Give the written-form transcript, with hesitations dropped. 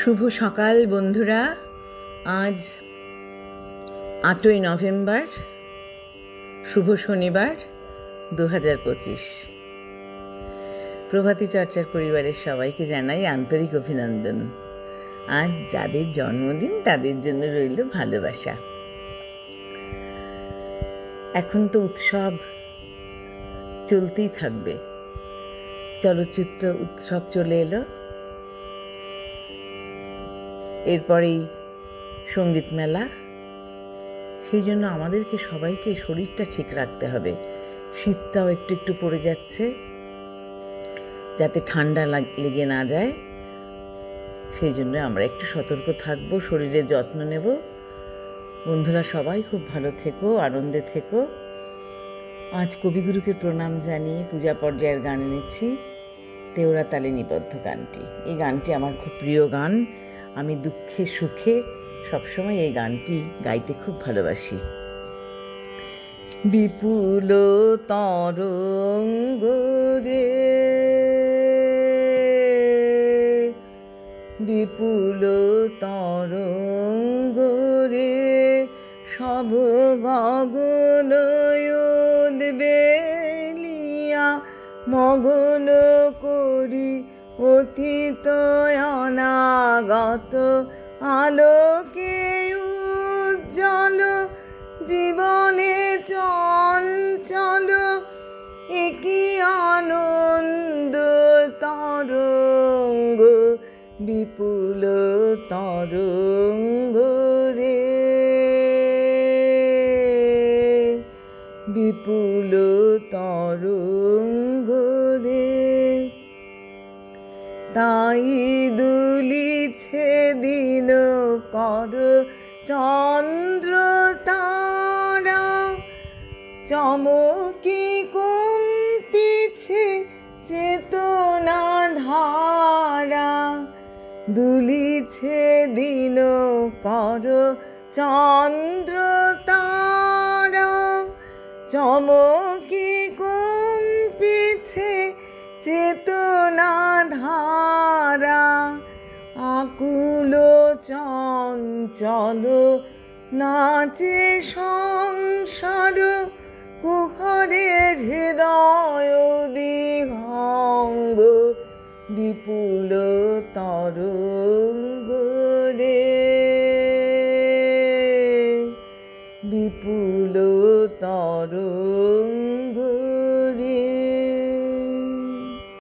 শুভ সকাল বন্ধুরা। আজ 8ই নভেম্বর, শুভ শনিবার 2025। প্রভাতী চর্চার পরিবারের সবাইকে জানাই আন্তরিক অভিনন্দন। আজ যাদের জন্মদিন তাদের জন্য রইল ভালোবাসা। এখন তো উৎসব চলতেই থাকবে, চলচ্চিত্র উৎসব চলে এলো, এরপরেই সঙ্গীত মেলা। সেই জন্য আমাদেরকে সবাইকে শরীরটা ঠিক রাখতে হবে। শীতটাও একটু একটু পড়ে যাচ্ছে, যাতে ঠান্ডা লেগে না যায়, সেই জন্য আমরা একটু সতর্ক থাকব, শরীরের যত্ন নেব। বন্ধুরা সবাই খুব ভালো থেকো, আনন্দে থেকো। আজ কবিগুরুকে প্রণাম জানিয়ে পূজা পর্যায়ের গান এনেছি, তেওরা তালে নিবদ্ধ গানটি। এই গানটি আমার খুব প্রিয় গান। আমি দুঃখে সুখে সবসময় এই গানটি গাইতে খুব ভালোবাসি। বিপুল তরঙ্গ রে, বিপুল তরঙ্গ রে, সব গগন উদ্বেলিয়া মগন করি অতীত অনাগত আলোকে উজ্জ্বল জীবনে চঞ্চল একই আনন্দ তরঙ্গ, বিপুল তরঙ্গ রে, বিপুল তরঙ্গ রে। তাই দুলিছে দিন কর চন্দ্র তারা, চমকি কম্পিছে চেতনা ধারা। দুলিছে দিন কর চন্দ্র তারা, চমকি কম্পিছে চেতনা ধারা। আকুল চঞ্চল নাচে সংসার, কুহরের হৃদয় বিহঙ্গ, বিপুল